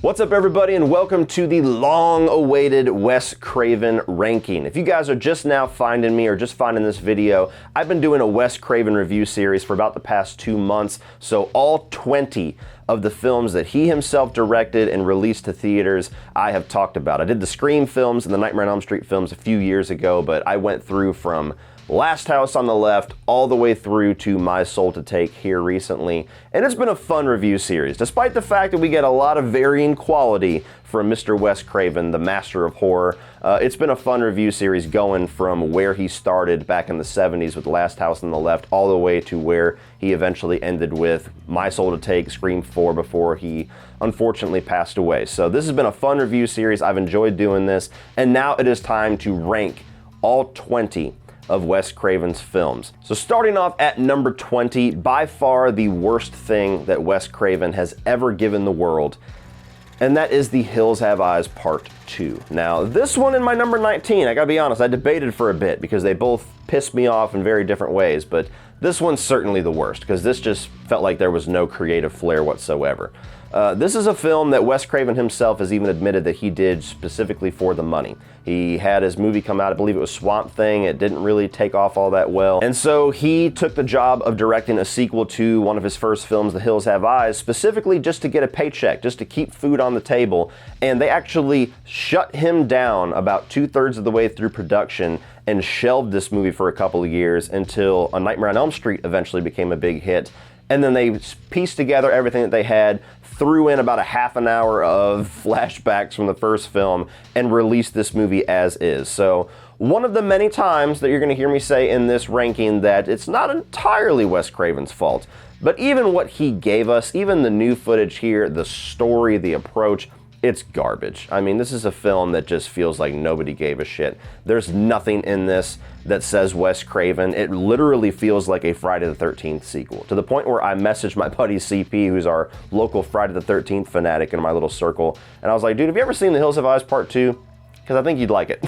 What's up, everybody, and welcome to the long-awaited Wes Craven ranking. If you guys are just now finding me or just finding this video, I've been doing a Wes Craven review series for about the past 2 months, so all 20 of the films that he himself directed and released to theaters, I have talked about. I did the Scream films and the Nightmare on Elm Street films a few years ago, but I went through from Last House on the Left all the way through to My Soul to Take here recently, and it's been a fun review series, despite the fact that we get a lot of varying quality from Mr. Wes Craven, the master of horror. It's been a fun review series going from where he started back in the 70s with Last House on the Left all the way to where he eventually ended with My Soul to Take, Scream 4, before he unfortunately passed away. So this has been a fun review series. I've enjoyed doing this, and now it is time to rank all 20 of Wes Craven's films. So starting off at number 20, by far the worst thing that Wes Craven has ever given the world, and that is The Hills Have Eyes Part 2. Now, this one in my number 19, I gotta be honest, I debated for a bit because they both pissed me off in very different ways, but this one's certainly the worst because this just felt like there was no creative flair whatsoever. This is a film that Wes Craven himself has even admitted that he did specifically for the money. He had his movie come out, I believe it was Swamp Thing. It didn't really take off all that well. And so he took the job of directing a sequel to one of his first films, The Hills Have Eyes, specifically just to get a paycheck, just to keep food on the table. And they actually shut him down about 2/3 of the way through production and shelved this movie for a couple of years until A Nightmare on Elm Street eventually became a big hit. And then they pieced together everything that they had, threw in about a half an hour of flashbacks from the first film, and released this movie as is. So one of the many times that you're going to hear me say in this ranking that it's not entirely Wes Craven's fault, but even what he gave us, even the new footage here, the story, the approach, it's garbage. I mean, this is a film that just feels like nobody gave a shit. There's nothing in this that says Wes Craven. It literally feels like a Friday the 13th sequel, to the point where I messaged my buddy CP, who's our local Friday the 13th fanatic in my little circle, and I was like, dude, have you ever seen The Hills Have Eyes Part 2? Because I think you'd like it.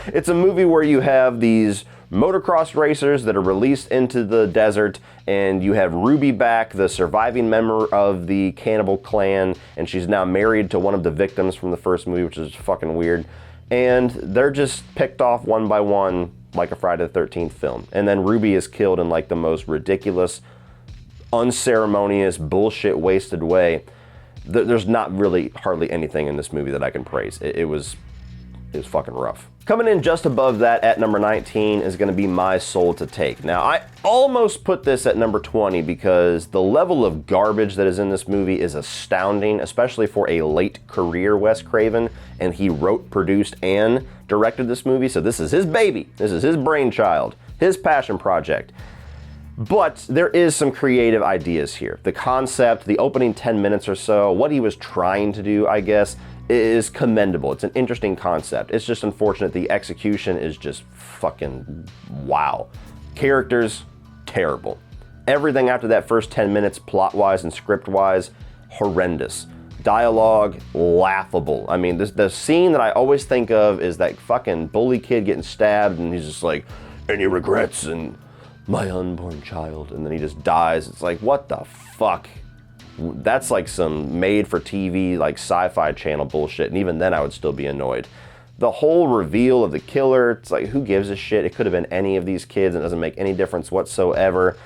It's a movie where you have these motocross racers that are released into the desert, and you have Ruby back, the surviving member of the cannibal clan, and she's now married to one of the victims from the first movie, which is fucking weird. And they're just picked off one by one like a Friday the 13th film. And then Ruby is killed in like the most ridiculous, unceremonious, bullshit wasted way. There's not really hardly anything in this movie that I can praise. It was fucking rough. Coming in just above that at number 19 is going to be My Soul to Take. Now, I almost put this at number 20 because the level of garbage that is in this movie is astounding, especially for a late career Wes Craven, and he wrote, produced, and directed this movie, so this is his baby. This is his brainchild, his passion project. But there is some creative ideas here. The concept, the opening 10 minutes or so, what he was trying to do, I guess, is commendable. It's an interesting concept. It's just unfortunate the execution is just fucking wow. Characters, terrible. Everything after that first 10 minutes, plot-wise and script-wise, horrendous. Dialogue, laughable. I mean, the scene that I always think of is that fucking bully kid getting stabbed, and he's just like, any regrets, and my unborn child, and then he just dies. It's like, what the fuck? That's like some made-for-TV, like sci-fi channel bullshit, and even then I would still be annoyed. The whole reveal of the killer, it's like, who gives a shit? It could have been any of these kids, and it doesn't make any difference whatsoever.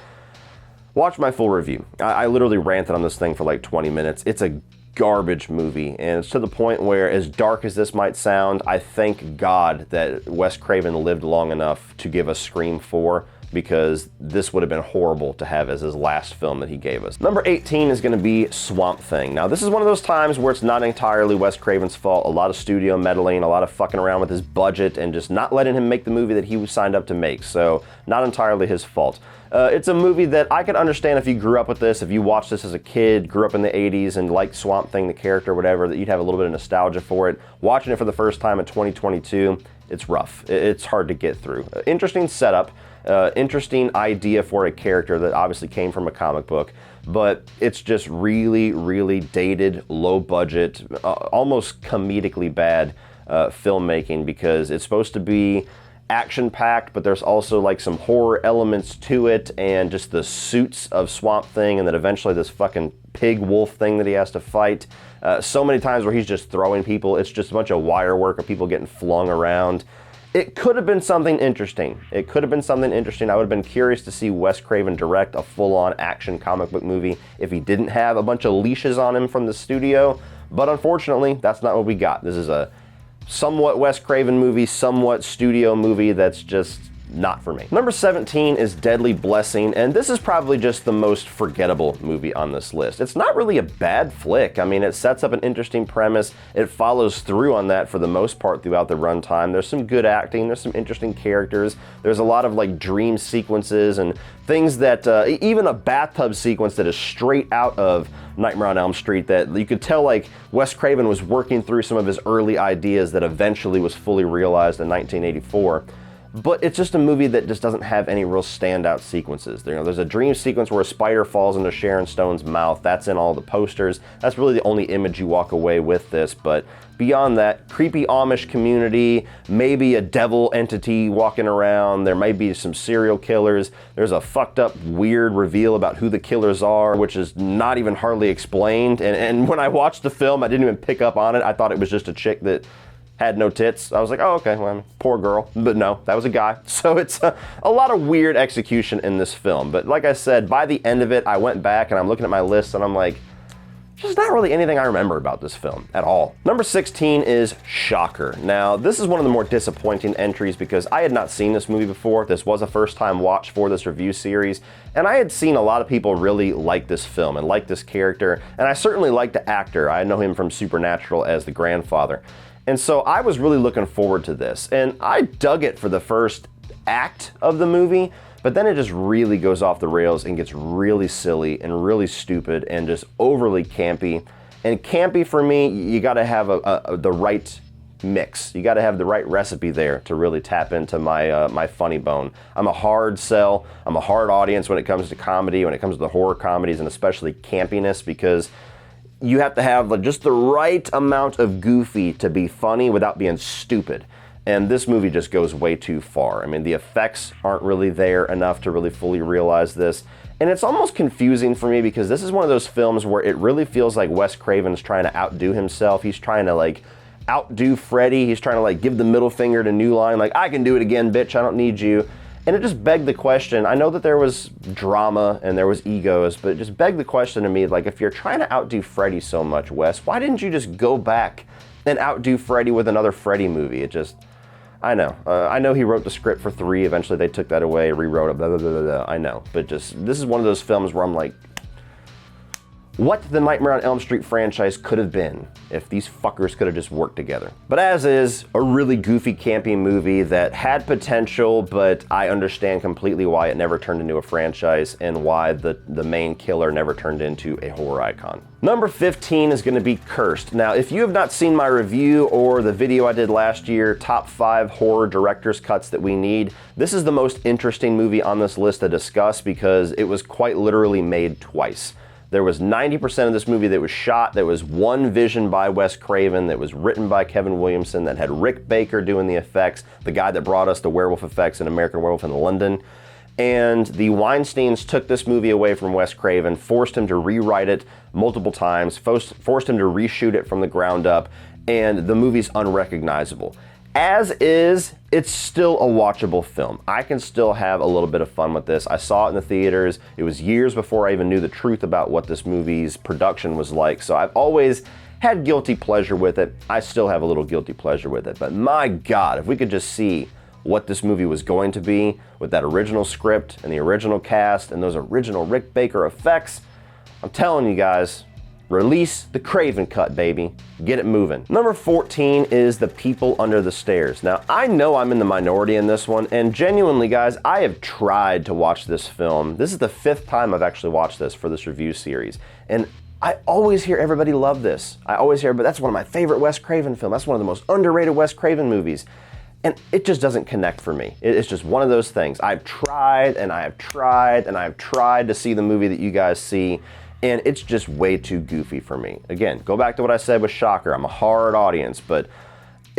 Watch my full review. I literally ranted on this thing for like 20 minutes. It's a garbage movie, and it's to the point where, as dark as this might sound, I thank God that Wes Craven lived long enough to give us Scream 4, because this would have been horrible to have as his last film that he gave us. Number 18 is going to be Swamp Thing. Now, this is one of those times where it's not entirely Wes Craven's fault. A lot of studio meddling, a lot of fucking around with his budget, and just not letting him make the movie that he was signed up to make. So, not entirely his fault. It's a movie that I could understand if you grew up with this, if you watched this as a kid, grew up in the 80s, and liked Swamp Thing, the character, whatever, that you'd have a little bit of nostalgia for it. Watching it for the first time in 2022, it's rough. It's hard to get through. Interesting setup. Interesting idea for a character that obviously came from a comic book, but it's just really, really dated, low budget, almost comedically bad filmmaking, because it's supposed to be action-packed, but there's also like some horror elements to it, and just the suits of Swamp Thing, and then eventually this fucking pig wolf thing that he has to fight. So many times where he's just throwing people. It's just a bunch of wire work of people getting flung around. It could have been something interesting. It could have been something interesting. I would have been curious to see Wes Craven direct a full-on action comic book movie if he didn't have a bunch of leashes on him from the studio. But unfortunately, that's not what we got. This is a somewhat Wes Craven movie, somewhat studio movie that's just not for me. Number 17 is Deadly Blessing, and this is probably just the most forgettable movie on this list. It's not really a bad flick. I mean, it sets up an interesting premise. It follows through on that for the most part throughout the runtime. There's some good acting, there's some interesting characters, there's a lot of like dream sequences and things that, even a bathtub sequence that is straight out of Nightmare on Elm Street, that you could tell like Wes Craven was working through some of his early ideas that eventually was fully realized in 1984. But it's just a movie that just doesn't have any real standout sequences. You know, there's a dream sequence where a spider falls into Sharon Stone's mouth. That's in all the posters. That's really the only image you walk away with this. But beyond that, creepy Amish community, maybe a devil entity walking around. There might be some serial killers. There's a fucked up, weird reveal about who the killers are, which is not even hardly explained. And when I watched the film, I didn't even pick up on it. I thought it was just a chick that had no tits. I was like, oh, okay, well, I mean, poor girl. But no, that was a guy. So it's a lot of weird execution in this film. But like I said, by the end of it, I went back and I'm looking at my list and I'm like, there's not really anything I remember about this film at all. Number 16 is Shocker. Now, this is one of the more disappointing entries because I had not seen this movie before. This was a first-time watch for this review series, and I had seen a lot of people really like this film and like this character, and I certainly liked the actor. I know him from Supernatural as the grandfather. And so I was really looking forward to this, and I dug it for the first act of the movie, but then it just really goes off the rails and gets really silly and really stupid and just overly campy. And campy for me, you gotta have the right mix. You gotta have the right recipe there to really tap into my funny bone. I'm a hard sell, I'm a hard audience when it comes to comedy, when it comes to the horror comedies, and especially campiness, because you have to have just the right amount of goofy to be funny without being stupid. And this movie just goes way too far. I mean, the effects aren't really there enough to really fully realize this. And it's almost confusing for me because this is one of those films where it really feels like Wes Craven's trying to outdo himself. He's trying to like outdo Freddy. He's trying to like give the middle finger to New Line, like, I can do it again, bitch, I don't need you. And it just begged the question. I know that there was drama and there was egos, but it just begged the question to me, like, if you're trying to outdo Freddy so much, Wes, why didn't you just go back and outdo Freddy with another Freddy movie? It just, I know. I know he wrote the script for 3. Eventually they took that away, rewrote it, blah, blah, blah, blah, blah. I know. But just, this is one of those films where I'm like, what the Nightmare on Elm Street franchise could have been if these fuckers could have just worked together. But as is, a really goofy, campy movie that had potential, but I understand completely why it never turned into a franchise and why the main killer never turned into a horror icon. Number 15 is gonna be Cursed. Now, if you have not seen my review or the video I did last year, top 5 horror director's cuts that we need, this is the most interesting movie on this list to discuss because it was quite literally made twice. There was 90% of this movie that was shot, that was one vision by Wes Craven, that was written by Kevin Williamson, that had Rick Baker doing the effects, the guy that brought us the werewolf effects in American Werewolf in London. And the Weinsteins took this movie away from Wes Craven, forced him to rewrite it multiple times, forced him to reshoot it from the ground up, and the movie's unrecognizable. As is, it's still a watchable film. I can still have a little bit of fun with this. I saw it in the theaters. It was years before I even knew the truth about what this movie's production was like, so I've always had guilty pleasure with it. I still have a little guilty pleasure with it, but my God, if we could just see what this movie was going to be with that original script and the original cast and those original Rick Baker effects, I'm telling you guys, release the Craven cut, baby. Get it moving. Number 14 is The People Under the Stairs. Now, I know I'm in the minority in this one, and genuinely, guys, I have tried to watch this film. This is the 5th time I've actually watched this for this review series, and I always hear everybody love this. I always hear, but that's one of my favorite Wes Craven films. That's one of the most underrated Wes Craven movies. And it just doesn't connect for me. It's just one of those things. I've tried, and I have tried, and I've tried to see the movie that you guys see, and it's just way too goofy for me. Again, go back to what I said with Shocker. I'm a hard audience, but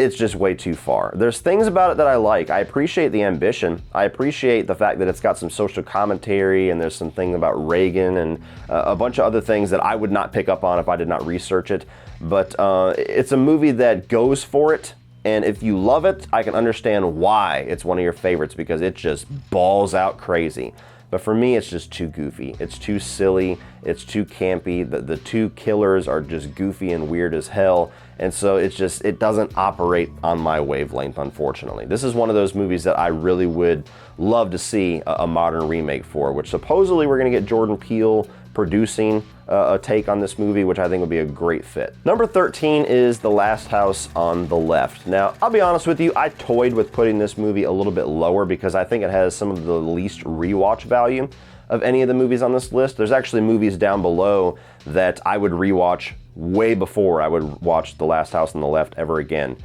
it's just way too far. There's things about it that I like. I appreciate the ambition. I appreciate the fact that it's got some social commentary, and there's some thing about Reagan and a bunch of other things that I would not pick up on if I did not research it. But it's a movie that goes for it, and if you love it, I can understand why it's one of your favorites, because it just balls out crazy. But for me, it's just too goofy. It's too silly. It's too campy. The two killers are just goofy and weird as hell. And so it doesn't operate on my wavelength, unfortunately. This is one of those movies that I really would love to see a modern remake for, which supposedly we're gonna get Jordan Peele producing a take on this movie, which I think would be a great fit. Number 13 is The Last House on the Left. Now, I'll be honest with you, I toyed with putting this movie a little bit lower because I think it has some of the least rewatch value of any of the movies on this list. There's actually movies down below that I would rewatch way before I would watch The Last House on the Left ever again.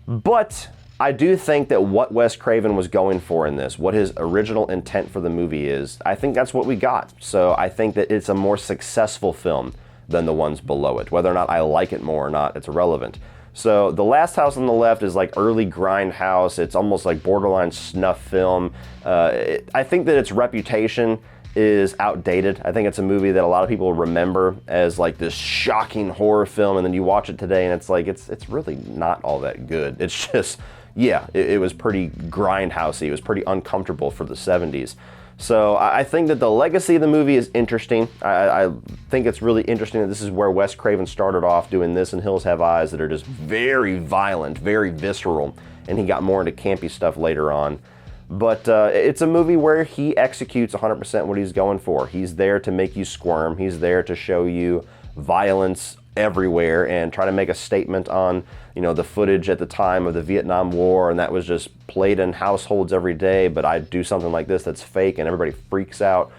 But I do think that what Wes Craven was going for in this, what his original intent for the movie is, I think that's what we got. So I think that it's a more successful film than the ones below it. Whether or not I like it more or not, it's irrelevant. So The Last House on the Left is like early grindhouse. It's almost like borderline snuff film. I think that its reputation is outdated. I think it's a movie that a lot of people remember as like this shocking horror film, and then you watch it today and it's like, it's really not all that good. It's just, yeah, it was pretty grindhousey. It was pretty uncomfortable for the 70s. So I think that the legacy of the movie is interesting. I think it's really interesting that this is where Wes Craven started off doing this and Hills Have Eyes that are just very violent, very visceral, and he got more into campy stuff later on. But it's a movie where he executes 100% what he's going for. He's there to make you squirm. He's there to show you violence everywhere and try to make a statement on, you know, the footage at the time of the Vietnam War, and that was just played in households every day, but I do something like this that's fake and everybody freaks out.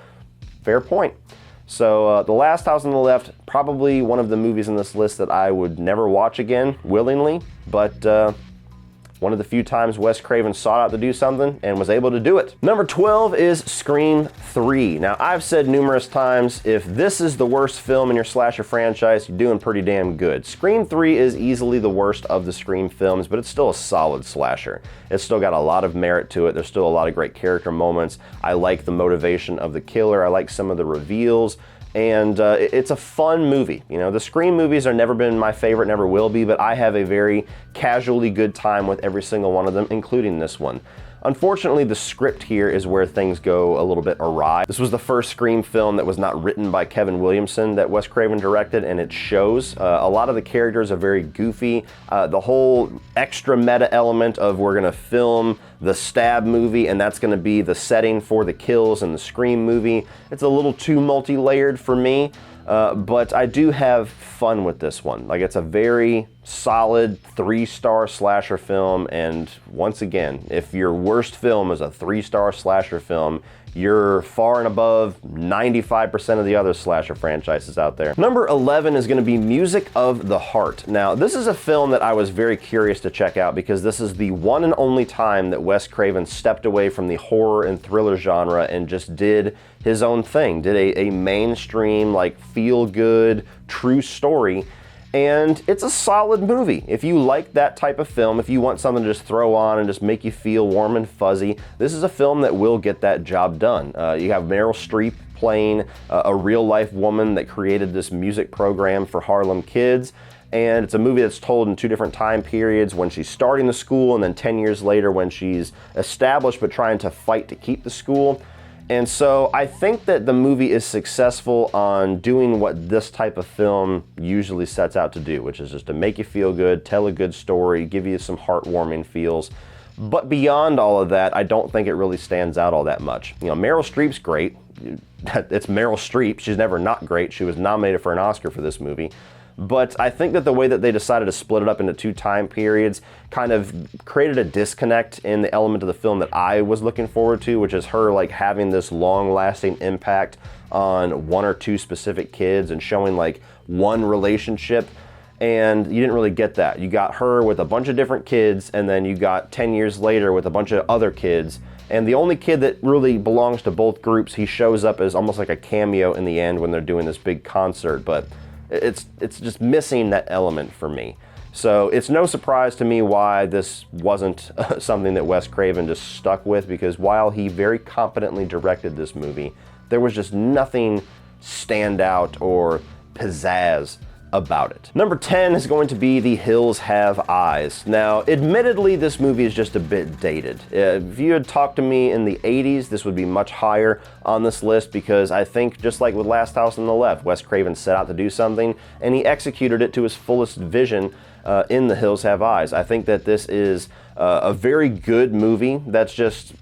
Fair point. So The Last House on the Left, probably one of the movies in this list that I would never watch again willingly, but one of the few times Wes Craven sought out to do something and was able to do it. Number 12 is Scream 3. Now, I've said numerous times, if this is the worst film in your slasher franchise, you're doing pretty damn good. Scream 3 is easily the worst of the Scream films, but it's still a solid slasher. It's still got a lot of merit to it. There's still a lot of great character moments. I like the motivation of the killer. I like some of the reveals. And it's a fun movie. You know, the Scream movies are never been my favorite, never will be, but I have a very casually good time with every single one of them, including this one. Unfortunately, the script here is where things go a little bit awry. This was the first Scream film that was not written by Kevin Williamson that Wes Craven directed, and it shows. A lot of the characters are very goofy. The whole extra meta element of we're gonna film the Stab movie, and that's gonna be the setting for the kills in the Scream movie. It's a little too multi-layered for me. But I do have fun with this one. Like, it's a very solid 3-star slasher film, and once again, if your worst film is a 3-star slasher film, you're far and above 95% of the other slasher franchises out there. Number 11 is going to be Music of the Heart. Now, this is a film that I was very curious to check out because this is the one and only time that Wes Craven stepped away from the horror and thriller genre and just did his own thing, did a mainstream, like, feel-good, true story. And it's a solid movie. If you like that type of film, if you want something to just throw on and just make you feel warm and fuzzy, this is a film that will get that job done. You have Meryl Streep playing a real-life woman that created this music program for Harlem kids. And it's a movie that's told in 2 different time periods, when she's starting the school and then 10 years later when she's established but trying to fight to keep the school. And so I think that the movie is successful on doing what this type of film usually sets out to do, which is just to make you feel good, tell a good story, give you some heartwarming feels. But beyond all of that, I don't think it really stands out all that much. You know, Meryl Streep's great. It's Meryl Streep. She's never not great. She was nominated for an Oscar for this movie. But I think that the way that they decided to split it up into 2 time periods kind of created a disconnect in the element of the film that I was looking forward to, which is her like having this long-lasting impact on 1 or 2 specific kids and showing like one relationship. And you didn't really get that. You got her with a bunch of different kids, and then you got 10 years later with a bunch of other kids. And the only kid that really belongs to both groups, he shows up as almost like a cameo in the end when they're doing this big concert. But it's just missing that element for me. So it's no surprise to me why this wasn't something that Wes Craven just stuck with, because while he very competently directed this movie, there was just nothing standout or pizzazz about it. Number 10 is going to be The Hills Have Eyes. Now, admittedly, this movie is just a bit dated. If you had talked to me in the 80s, this would be much higher on this list, because I think, just like with Last House on the Left, Wes Craven set out to do something, and he executed it to his fullest vision in The Hills Have Eyes. I think that this is a very good movie that's just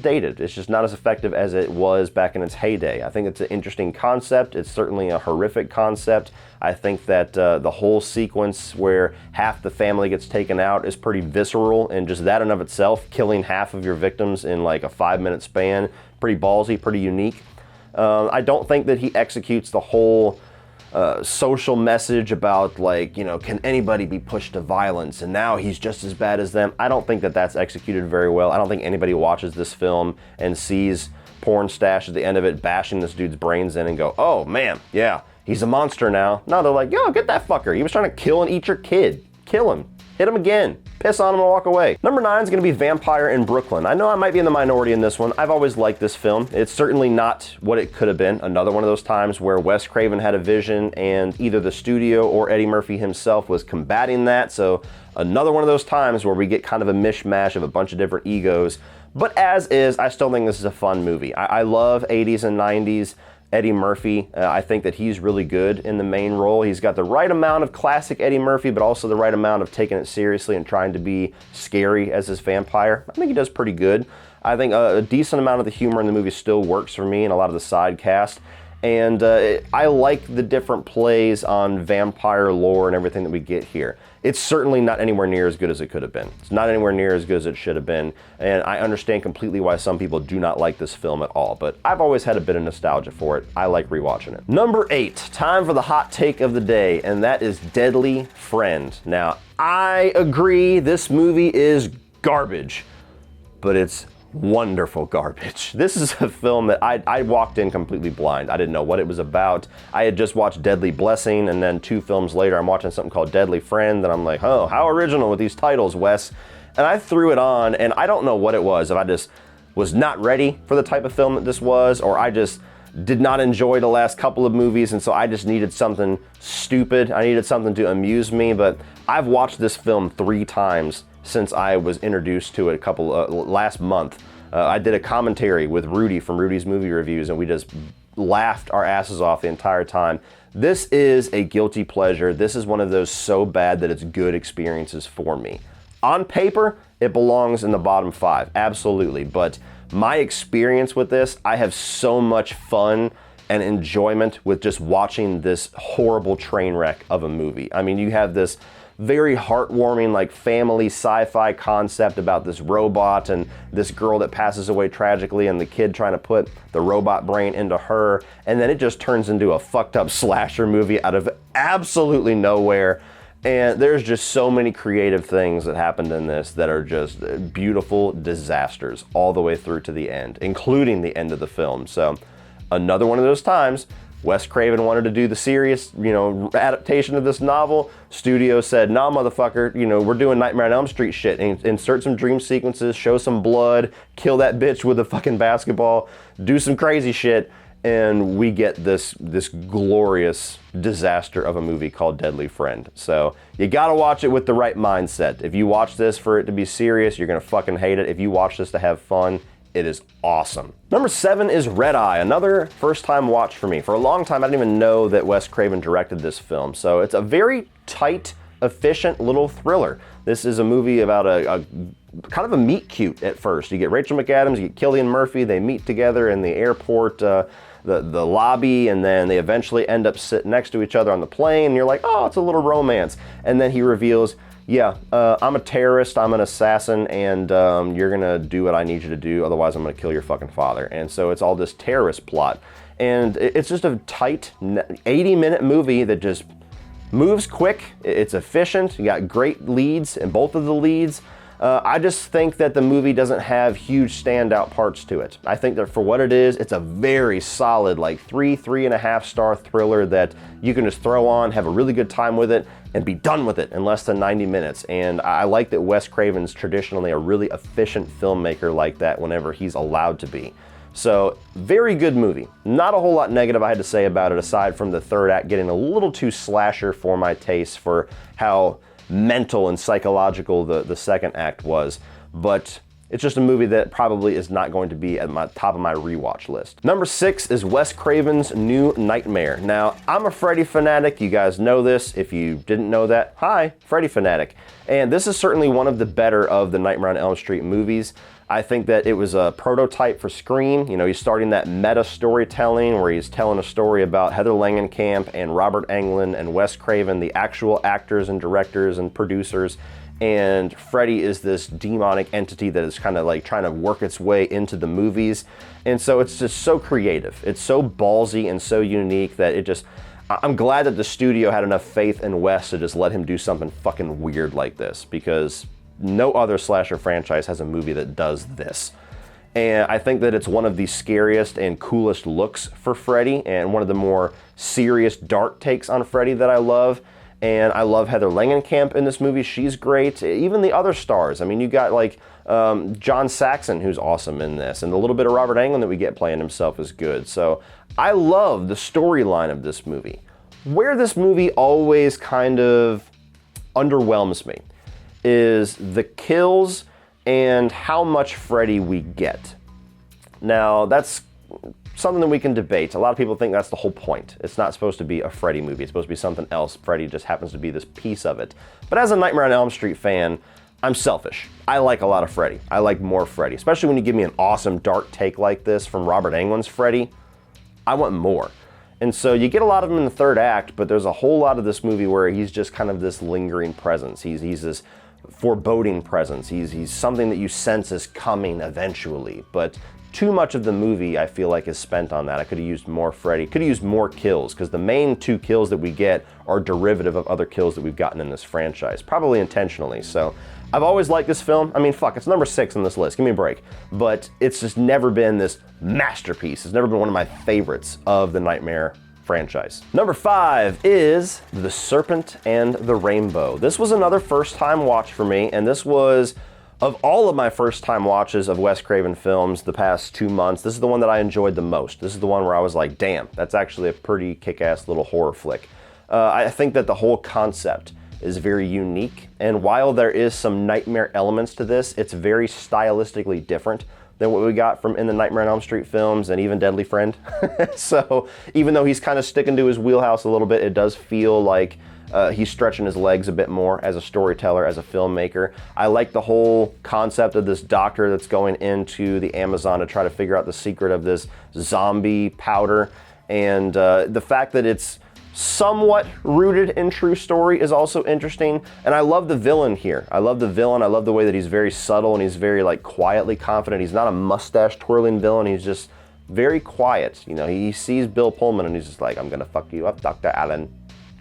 dated. It's just not as effective as it was back in its heyday. I think it's an interesting concept. It's certainly a horrific concept. I think that the whole sequence where half the family gets taken out is pretty visceral, and just that in of itself, killing half of your victims in like a 5-minute span, pretty ballsy, pretty unique. I don't think that he executes the whole social message about, like, you know, can anybody be pushed to violence and now he's just as bad as them. I don't think that that's executed very well. I don't think anybody watches this film and sees porn stash at the end of it bashing this dude's brains in and go, oh man, yeah, he's a monster now. No, they're like, yo, get that fucker. He was trying to kill and eat your kid. Kill him. Hit him again. Piss on him and walk away. Number 9 is going to be Vampire in Brooklyn. I know I might be in the minority in this one. I've always liked this film. It's certainly not what it could have been. Another one of those times where Wes Craven had a vision and either the studio or Eddie Murphy himself was combating that. So another one of those times where we get kind of a mishmash of a bunch of different egos. But as is, I still think this is a fun movie. I love 80s and 90s Eddie Murphy. I think that he's really good in the main role. He's got the right amount of classic Eddie Murphy, but also the right amount of taking it seriously and trying to be scary as his vampire. I think he does pretty good. I think a decent amount of the humor in the movie still works for me and a lot of the side cast. And I like the different plays on vampire lore and everything that we get here. It's certainly not anywhere near as good as it could have been. It's not anywhere near as good as it should have been. And I understand completely why some people do not like this film at all. But I've always had a bit of nostalgia for it. I like rewatching it. Number 8, time for the hot take of the day, and that is Deadly Friend. Now, I agree this movie is garbage, but it's wonderful garbage. This is a film that I walked in completely blind. I didn't know what it was about. I had just watched Deadly Blessing, and then 2 films later I'm watching something called Deadly Friend, and I'm like, oh, how original with these titles, Wes. And I threw it on, and I don't know what it was. If I just was not ready for the type of film that this was, or I just did not enjoy the last couple of movies, and so I just needed something stupid. I needed something to amuse me. But I've watched this film 3 times since I was introduced to it last month. I did a commentary with Rudy from Rudy's Movie Reviews, and we just laughed our asses off the entire time. This is a guilty pleasure. This is one of those so bad that it's good experiences for me. On paper, it belongs in the bottom 5, absolutely. But my experience with this, I have so much fun and enjoyment with just watching this horrible train wreck of a movie. I mean, you have this very heartwarming, like, family sci-fi concept about this robot and this girl that passes away tragically and the kid trying to put the robot brain into her, and then it just turns into a fucked up slasher movie out of absolutely nowhere. And there's just so many creative things that happened in this that are just beautiful disasters all the way through to the end, including the end of the film. So another one of those times Wes Craven wanted to do the serious, adaptation of this novel. Studio said, nah, motherfucker, we're doing Nightmare on Elm Street shit. Insert some dream sequences, show some blood, kill that bitch with a fucking basketball, do some crazy shit, and we get this glorious disaster of a movie called Deadly Friend. So you gotta watch it with the right mindset. If you watch this for it to be serious, you're gonna fucking hate it. If you watch this to have fun, it is awesome. Number 7 is Red Eye, another first-time watch for me. For a long time, I didn't even know that Wes Craven directed this film. So it's a very tight, efficient little thriller. This is a movie about a kind of a meet cute at first. You get Rachel McAdams, you get Cillian Murphy, they meet together in the airport, the lobby, and then they eventually end up sitting next to each other on the plane, and you're like, oh, it's a little romance. And then he reveals, yeah, I'm a terrorist, I'm an assassin, and you're gonna do what I need you to do, otherwise I'm gonna kill your fucking father. And so it's all this terrorist plot. And it's just a tight 80-minute movie that just moves quick, it's efficient, you got great leads, and both of the leads I just think that the movie doesn't have huge standout parts to it. I think that for what it is, it's a very solid, like 3.5 star thriller that you can just throw on, have a really good time with it, and be done with it in less than 90 minutes. And I like that Wes Craven's traditionally a really efficient filmmaker like that whenever he's allowed to be. So, very good movie. Not a whole lot negative I had to say about it, aside from the third act getting a little too slasher for my taste for how mental and psychological the second act was. But it's just a movie that probably is not going to be at my top of my rewatch list. Number 6 is Wes Craven's New Nightmare. Now, I'm a Freddy fanatic. You guys know this. If you didn't know that, hi, Freddy fanatic. And this is certainly one of the better of the Nightmare on Elm Street movies. I think that it was a prototype for Scream. You know, he's starting that meta storytelling where he's telling a story about Heather Langenkamp and Robert Englund and Wes Craven, the actual actors and directors and producers. And Freddy is this demonic entity that is kind of like trying to work its way into the movies. And so it's just so creative. It's so ballsy and so unique that it just, I'm glad that the studio had enough faith in Wes to just let him do something fucking weird like this, because no other slasher franchise has a movie that does this. And I think that it's one of the scariest and coolest looks for Freddy, and one of the more serious, dark takes on Freddy that I love. And I love Heather Langenkamp in this movie. She's great. Even the other stars. I mean, you got like John Saxon, who's awesome in this, and the little bit of Robert Englund that we get playing himself is good. So I love the storyline of this movie. Where this movie always kind of underwhelms me is the kills and how much Freddy we get. Now, that's something that we can debate. A lot of people think that's the whole point. It's not supposed to be a Freddy movie. It's supposed to be something else. Freddy just happens to be this piece of it. But as a Nightmare on Elm Street fan, I'm selfish. I like a lot of Freddy. I like more Freddy, especially when you give me an awesome dark take like this from Robert Englund's Freddy. I want more. And so you get a lot of him in the third act, but there's a whole lot of this movie where he's just kind of this lingering presence. He's this foreboding presence. He's something that you sense is coming eventually. But too much of the movie, I feel like, is spent on that. I could have used more Freddy. Could have used more kills, because the main 2 kills that we get are derivative of other kills that we've gotten in this franchise, probably intentionally. So I've always liked this film. I mean, fuck, it's number 6 on this list. Give me a break. But it's just never been this masterpiece. It's never been one of my favorites of the Nightmare franchise. Number 5 is The Serpent and the Rainbow. This was another first-time watch for me, and this was, of all of my first-time watches of Wes Craven films the past 2 months, this is the one that I enjoyed the most. This is the one where I was like, damn, that's actually a pretty kick-ass little horror flick. I think that the whole concept is very unique, and while there is some nightmare elements to this, it's very stylistically different than what we got from in the Nightmare on Elm Street films and even Deadly Friend. So even though he's kind of sticking to his wheelhouse a little bit, it does feel like he's stretching his legs a bit more as a storyteller, as a filmmaker. I like the whole concept of this doctor that's going into the Amazon to try to figure out the secret of this zombie powder. And the fact that it's somewhat rooted in true story is also interesting. And I love the villain here. I love the villain. I love the way that he's very subtle and he's very like quietly confident. He's not a mustache twirling villain. He's just very quiet. You know, he sees Bill Pullman and he's just like, I'm gonna fuck you up, Dr. Allen.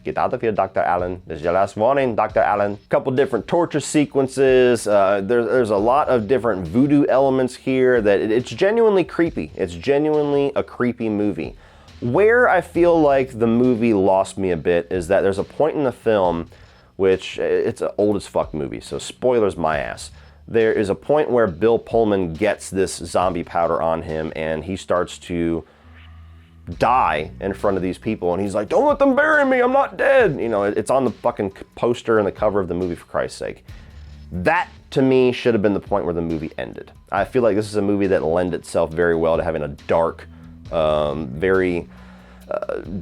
Get out of here, Dr. Allen. This is your last warning, Dr. Allen. Couple different torture sequences. There's a lot of different voodoo elements here that it's genuinely creepy. It's genuinely a creepy movie. Where I feel like the movie lost me a bit is that there's a point in the film, which it's an old as fuck movie, so spoilers my ass. There is a point where Bill Pullman gets this zombie powder on him and he starts to die in front of these people and he's like, don't let them bury me, I'm not dead. You know, it's on the fucking poster and the cover of the movie, for Christ's sake. That, to me, should have been the point where the movie ended. I feel like this is a movie that lends itself very well to having a dark, very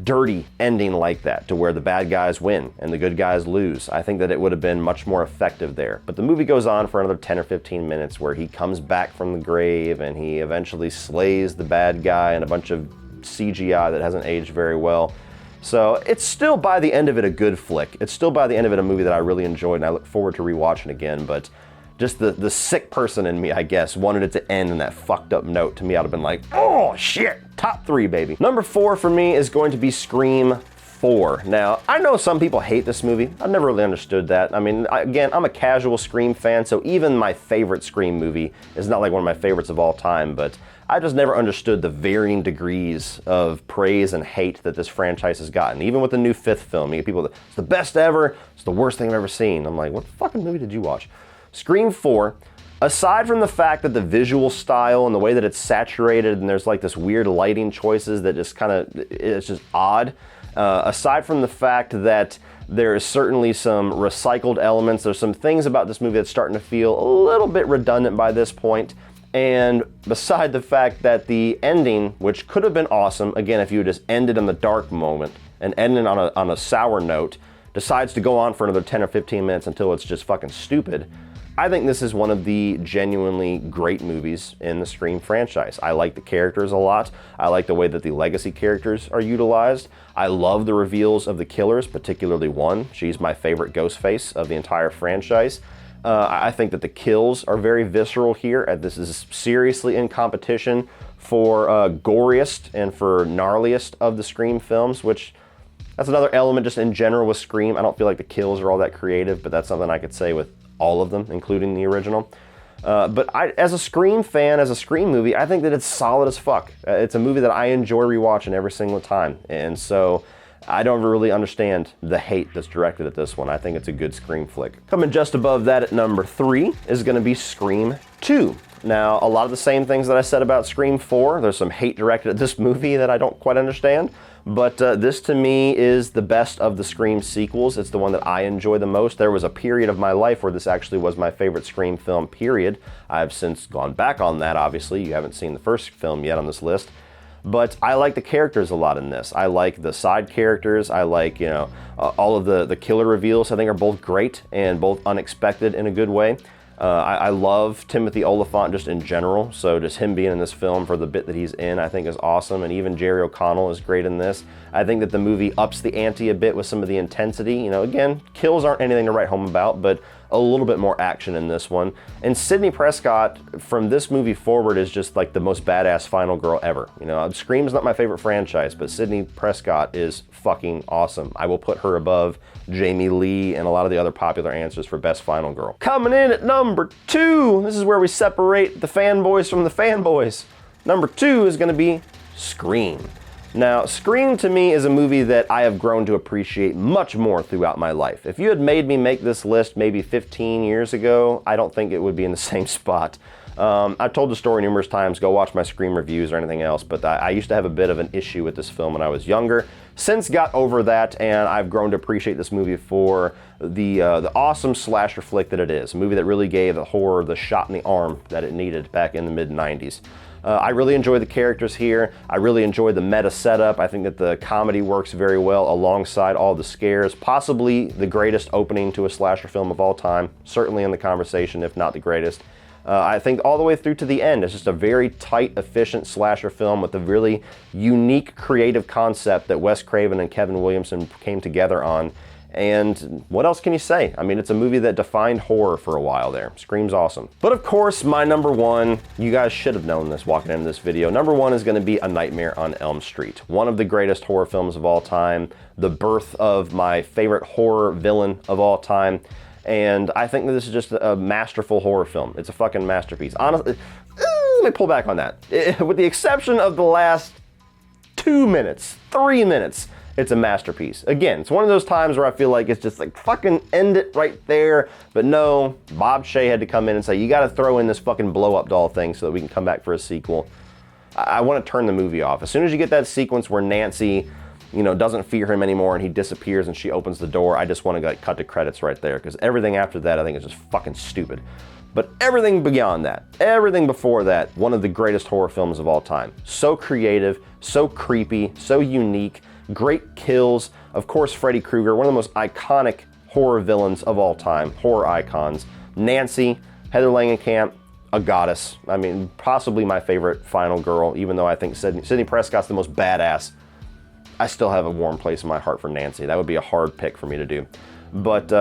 dirty ending like that, to where the bad guys win and the good guys lose. I think that it would have been much more effective there. But the movie goes on for another 10 or 15 minutes where he comes back from the grave and he eventually slays the bad guy and a bunch of CGI that hasn't aged very well. So it's still, by the end of it, a good flick. It's still, by the end of it, a movie that I really enjoyed and I look forward to rewatching again. But just the sick person in me, I guess, wanted it to end in that fucked up note. To me, I'd have been like, oh shit, top 3, baby. Number 4 for me is going to be Scream 4. Now, I know some people hate this movie. I've never really understood that. I mean, again, I'm a casual Scream fan, so even my favorite Scream movie is not like one of my favorites of all time, but I just never understood the varying degrees of praise and hate that this franchise has gotten. Even with the new 5th film, you get people that, it's the best ever, it's the worst thing I've ever seen. I'm like, what fucking movie did you watch? Scream 4, aside from the fact that the visual style and the way that it's saturated and there's like this weird lighting choices that just kind of, it's just odd. Aside from the fact that there is certainly some recycled elements, there's some things about this movie that's starting to feel a little bit redundant by this point. And beside the fact that the ending, which could have been awesome, again, if you had just ended on the dark moment and ended on a sour note, decides to go on for another 10 or 15 minutes until it's just fucking stupid, I think this is one of the genuinely great movies in the Scream franchise. I like the characters a lot. I like the way that the legacy characters are utilized. I love the reveals of the killers, particularly one. She's my favorite Ghostface of the entire franchise. I think that the kills are very visceral here, and this is seriously in competition for goriest and for gnarliest of the Scream films, which that's another element just in general with Scream. I don't feel like the kills are all that creative, but that's something I could say with all of them, including the original. But as a Scream fan, as a Scream movie, I think that it's solid as fuck. It's a movie that I enjoy rewatching every single time, and so I don't really understand the hate that's directed at this one. I think it's a good Scream flick. Coming just above that at number 3 is going to be Scream 2. Now, a lot of the same things that I said about Scream 4, there's some hate directed at this movie that I don't quite understand, but this to me is the best of the Scream sequels. It's the one that I enjoy the most. There was a period of my life where this actually was my favorite Scream film, period. I've since gone back on that, obviously. You haven't seen the first film yet on this list. But I like the characters a lot in this. I like the side characters. I like, all of the killer reveals I think are both great and both unexpected in a good way. I love Timothy Olyphant just in general, so just him being in this film for the bit that he's in I think is awesome, and even Jerry O'Connell is great in this. I think that the movie ups the ante a bit with some of the intensity. Again, kills aren't anything to write home about, but a little bit more action in this one. And Sidney Prescott, from this movie forward, is just like the most badass final girl ever. Scream's not my favorite franchise, but Sidney Prescott is fucking awesome. I will put her above Jamie Lee and a lot of the other popular answers for best final girl. Coming in at number 2, this is where we separate the fanboys from the fanboys. Number 2 is gonna be Scream. Now, Scream to me is a movie that I have grown to appreciate much more throughout my life. If you had made me make this list maybe 15 years ago, I don't think it would be in the same spot. I've told the story numerous times, go watch my Scream reviews or anything else, but I used to have a bit of an issue with this film when I was younger. Since got over that, and I've grown to appreciate this movie for the awesome slasher flick that it is. A movie that really gave the horror the shot in the arm that it needed back in the mid-90s. I really enjoy the characters here. I really enjoy the meta setup. I think that the comedy works very well alongside all the scares. Possibly the greatest opening to a slasher film of all time. Certainly in the conversation, if not the greatest. I think all the way through to the end, it's just a very tight, efficient slasher film with a really unique, creative concept that Wes Craven and Kevin Williamson came together on. And what else can you say? I mean, it's a movie that defined horror for a while there. Scream's awesome. But of course, my number 1, you guys should have known this walking into this video. Number 1 is going to be A Nightmare on Elm Street. One of the greatest horror films of all time. The birth of my favorite horror villain of all time. And I think that this is just a masterful horror film. It's a fucking masterpiece. Honestly, let me pull back on that. With the exception of the last 2 minutes, 3 minutes, it's a masterpiece. Again, it's one of those times where I feel like it's just like, fucking end it right there. But no, Bob Shea had to come in and say, you gotta throw in this fucking blow-up doll thing so that we can come back for a sequel. I want to turn the movie off. As soon as you get that sequence where Nancy, doesn't fear him anymore and he disappears and she opens the door, I just want to cut to credits right there, because everything after that I think is just fucking stupid. But everything beyond that, everything before that, one of the greatest horror films of all time. So creative, so creepy, so unique, great kills. Of course, Freddy Krueger, one of the most iconic horror villains of all time, horror icons. Nancy, Heather Langenkamp, a goddess. I mean, possibly my favorite final girl, even though I think Sidney Prescott's the most badass. I still have a warm place in my heart for Nancy. That would be a hard pick for me to do. But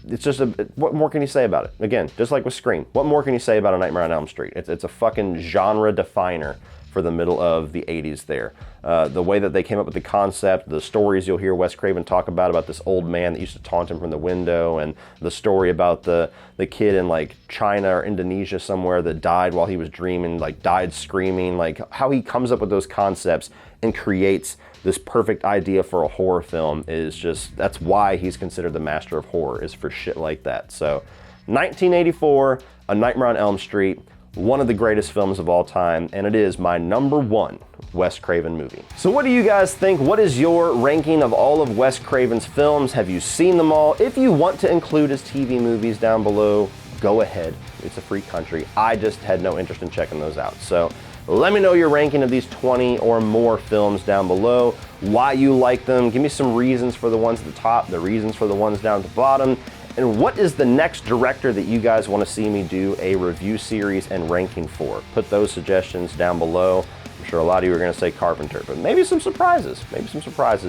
it's just what more can you say about it? Again, just like with Scream, what more can you say about A Nightmare on Elm Street? It's a fucking genre definer for the middle of the 80s there. The way that they came up with the concept, the stories you'll hear Wes Craven talk about this old man that used to taunt him from the window, and the story about the kid in like China or Indonesia somewhere that died while he was dreaming, like died screaming, like how he comes up with those concepts and creates this perfect idea for a horror film is just, that's why he's considered the master of horror, is for shit like that. So 1984, A Nightmare on Elm Street, one of the greatest films of all time, and it is my #1 Wes Craven movie. So what do you guys think? What is your ranking of all of Wes Craven's films? Have you seen them all? If you want to include his TV movies down below, go ahead. It's a free country. I just had no interest in checking those out. So let me know your ranking of these 20 or more films down below, why you like them. Give me some reasons for the ones at the top, the reasons for the ones down at the bottom, and what is the next director that you guys want to see me do a review series and ranking for? Put those suggestions down below. I'm sure a lot of you are going to say Carpenter, but maybe some surprises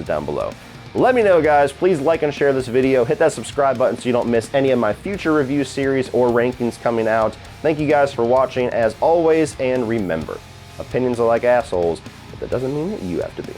down below. Let me know, guys. Please like and share this video. Hit that subscribe button so you don't miss any of my future review series or rankings coming out. Thank you guys for watching as always, and remember, opinions are like assholes, but that doesn't mean that you have to be.